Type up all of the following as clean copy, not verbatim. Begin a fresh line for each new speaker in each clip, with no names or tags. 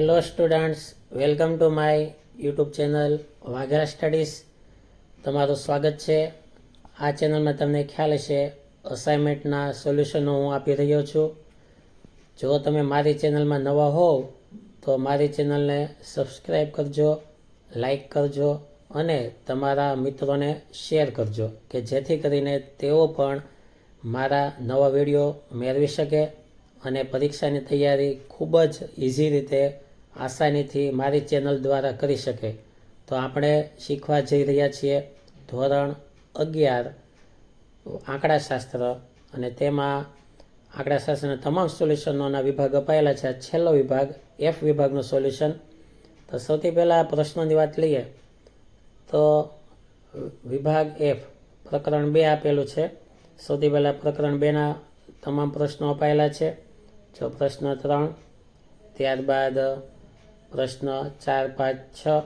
Hello students, welcome to my YouTube channel Vaghela studies. તમારું સ્વાગત છે. આ ચેનલમાં તમને ખ્યાલ હશે અસાઇનમેન્ટના સોલ્યુશનો હું આપી રહ્યો છું. જો તમે મારી ચેનલમાં નવા હોવ તો મારી ચેનલને સબસ્ક્રાઈબ કરજો, લાઈક કરજો અને તમારા મિત્રોને શેર કરજો કે જેથી કરીને તેઓ પણ મારા નવા વિડીયો મેળવી શકે અને પરીક્ષાની તૈયારી ખૂબ જ ઇઝી રીતે આસાનીથી મારી ચેનલ દ્વારા કરી શકે. તો આપણે શીખવા જઈ રહ્યા છીએ ધોરણ 11 આંકડાશાસ્ત્ર, અને તેમાં આંકડાશાસ્ત્રના તમામ સોલ્યુશનોના વિભાગ અપાયેલા છે. છેલ્લો વિભાગ એફ વિભાગનું સોલ્યુશન. તો સૌથી પહેલાં પ્રશ્નોની વાત લઈએ તો વિભાગ એફ પ્રકરણ 2 આપેલું છે. સૌથી પહેલાં પ્રકરણ 2ના તમામ પ્રશ્નો અપાયેલા છે. જો પ્રશ્ન 3, ત્યારબાદ પ્રશ્ન 4, 5, 6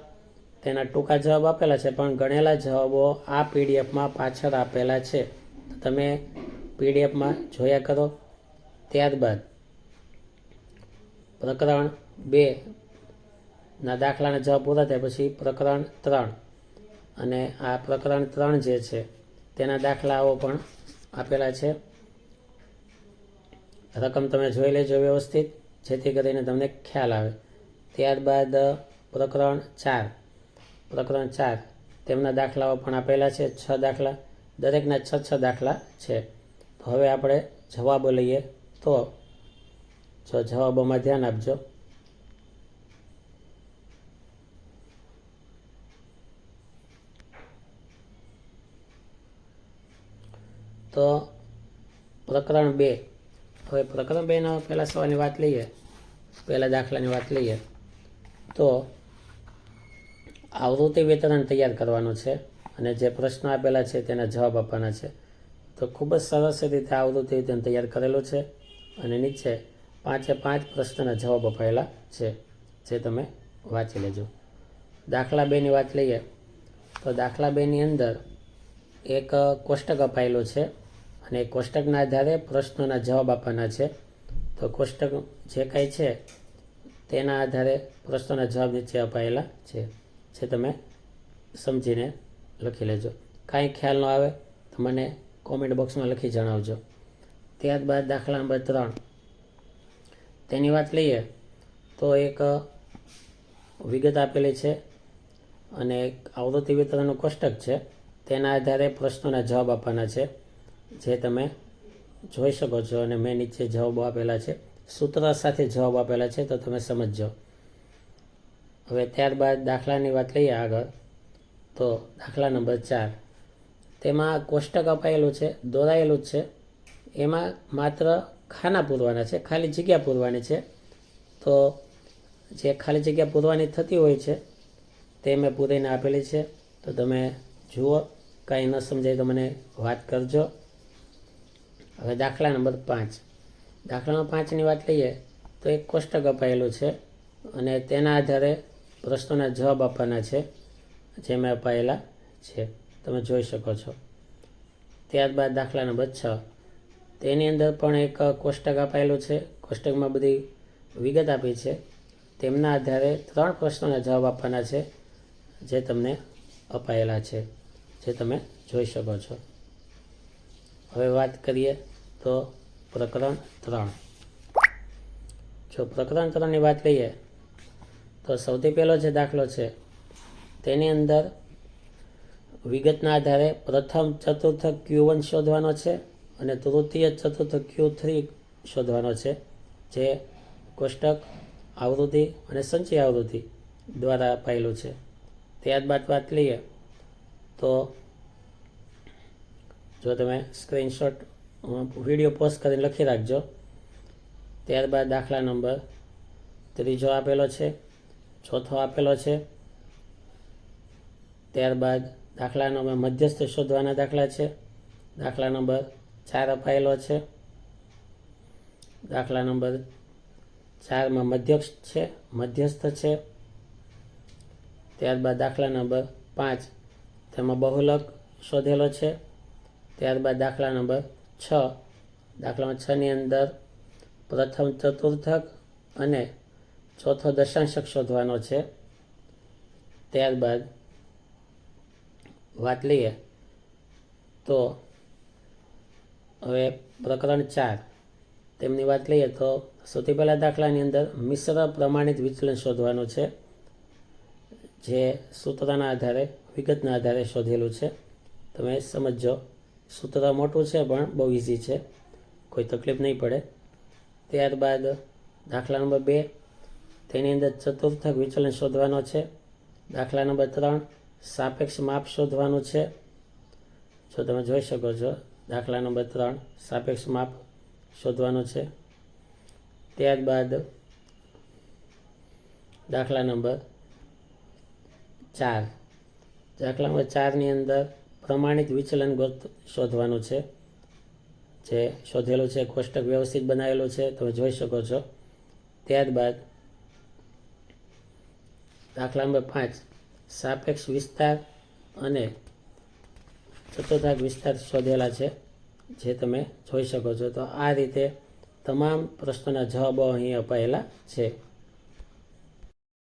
તેના ટૂંકા જવાબ આપેલા છે, પણ ગણેલા જવાબો આ પીડીએફમાં પાછળ આપેલા છે. તો તમે પીડીએફમાં જોયા કરો. ત્યારબાદ પ્રકરણ 2ના દાખલાના જવાબ પૂરા થયા પછી પ્રકરણ 3, અને આ પ્રકરણ 3 જે છે તેના દાખલાઓ પણ આપેલા છે. રકમ તમે જોઈ લેજો વ્યવસ્થિત, જેથી કરીને તમને ખ્યાલ આવે. ત્યારબાદ પ્રકરણ 4 તેમના દાખલાઓ પણ આપેલા છે. 6 દાખલા, દરેકના 6 દાખલા છે. તો હવે આપણે જવાબો લઈએ. તો જો જવાબોમાં ધ્યાન આપજો. તો પ્રકરણ 2, હવે પ્રકરણ 2ના પહેલા સવાલની વાત લઈએ, પહેલા દાખલાની વાત લઈએ તો આવૃત્તિ વિતરણ તૈયાર કરવાનું છે અને જે પ્રશ્નો આપેલા છે તેના જવાબ આપવાના છે. તો ખૂબ જ સરસ રીતે આવૃત્તિ વિતરણ તૈયાર કરેલું છે અને નીચે 5 પ્રશ્નના જવાબ અપાયેલા છે, જે તમે વાંચી લેજો. દાખલા 2ની વાત લઈએ તો દાખલા 2ની અંદર એક કોષ્ટક અપાયેલું છે અને કોષ્ટકના આધારે પ્રશ્નોના જવાબ આપવાના છે. તો કોષ્ટક જે કાંઈ છે તેના આધારે પ્રશ્નોના જવાબ નીચે અપાયેલા છે, જે તમે સમજીને લખી લેજો. કાંઈ ખ્યાલ ન આવે તો મને કોમેન્ટ બોક્સમાં લખી જણાવજો. ત્યારબાદ દાખલા નંબર 3 તેની વાત લઈએ તો એક વિગત આપેલી છે અને એક આવૃત્તિ વિતરણનું કોષ્ટક છે. તેના આધારે પ્રશ્નોના જવાબ આપવાના છે, જે તમે જોઈ શકો છો. અને મેં નીચે જવાબો આપેલા છે, સૂત્ર સાથે જવાબ આપેલા છે, તો તમે સમજજો. હવે ત્યારબાદ દાખલાની વાત લઈએ આગળ તો દાખલા નંબર 4 તેમાં કોષ્ટક અપાયેલું છે, દોરાયેલું જ છે. એમાં માત્ર ખાના પૂરવાના છે, ખાલી જગ્યા પૂરવાની છે. તો જે ખાલી જગ્યા પૂરવાની થતી હોય છે તે મેં પૂરીને આપેલી છે. તો તમે જુઓ, કાંઈ ન સમજાય તો મને વાત કરજો. હવે દાખલા નંબર 5, દાખલા નંબર 5ની વાત લઈએ તો એક કોષ્ટક અપાયેલું છે અને તેના આધારે પ્રશ્નોના જવાબ આપવાના છે, જે મેં અપાયેલા છે, તમે જોઈ શકો છો. ત્યારબાદ દાખલા નંબર 6 તેની અંદર પણ એક કોષ્ટક અપાયેલું છે. કોષ્ટકમાં બધી વિગત આપી છે. તેમના આધારે 3 પ્રશ્નોના જવાબ આપવાના છે, જે તમને અપાયેલા છે, જે તમે જોઈ શકો છો. હવે વાત કરીએ તો પ્રકરણ 3. જો પ્રકરણ 3ની વાત લઈએ તો સૌથી પહેલો જે દાખલો છે તેની અંદર વિગતના આધારે પ્રથમ ચતુર્થક Q1 શોધવાનો છે અને તૃતીય ચતુર્થક Q3 શોધવાનો છે, જે કોષ્ટક, આવૃત્તિ અને સંચય આવૃત્તિ દ્વારા અપાયેલું છે. ત્યારબાદ વાત લઈએ તો જો તમે સ્ક્રીનશોટ વિડીયો પોસ્ટ કરીને લખી રાખજો. ત્યારબાદ દાખલા નંબર 3 આપેલો છે, 4 આપેલો છે. ત્યારબાદ દાખલા નંબર મધ્યસ્થ શોધવાના દાખલા છે. દાખલા નંબર 4 અપાયેલો છે. દાખલા નંબર 4માં મધ્યસ્થ છે. ત્યારબાદ દાખલા નંબર 5 તેમાં બહુલક શોધેલો છે. ત્યારબાદ દાખલા નંબર 6, દાખલા 6ની અંદર પ્રથમ ચતુર્થક અને ચોથો દશાંશક શોધવાનો છે. ત્યારબાદ વાત લઈએ તો હવે પ્રકરણ 4 તેમની વાત લઈએ તો સૌથી પહેલાં દાખલાની અંદર મિશ્ર પ્રમાણિત વિચલન શોધવાનું છે, જે સૂત્રના આધારે વિગતના આધારે શોધેલું છે. તમે સમજો, સૂત્ર મોટું છે પણ બહુ ઇઝી છે, કોઈ તકલીફ નહીં પડે. ત્યારબાદ દાખલા નંબર 2 તેની અંદર ચતુર્થક વિચલન શોધવાનો છે. દાખલા નંબર 3 સાપેક્ષ માપ શોધવાનું છે. જો તમે જોઈ શકો છો, દાખલા નંબર 3 સાપેક્ષ માપ શોધવાનું છે. ત્યારબાદ દાખલા નંબર 4 દાખલા નંબર 4ની અંદર પ્રમાણિત વિચલન શોધવાનું છે, જે શોધેલું છે, કોષ્ટક વ્યવસ્થિત બનાવેલું છે, તમે જોઈ શકો છો. ત્યારબાદ દાખલા નંબર 5 સાપેક્ષ વિસ્તાર અને ચતુર્થાંક વિસ્તાર શોધેલા છે, જે તમે જોઈ શકો છો. તો આ રીતે તમામ પ્રશ્નોના જવાબો અહીં અપાયેલા છે.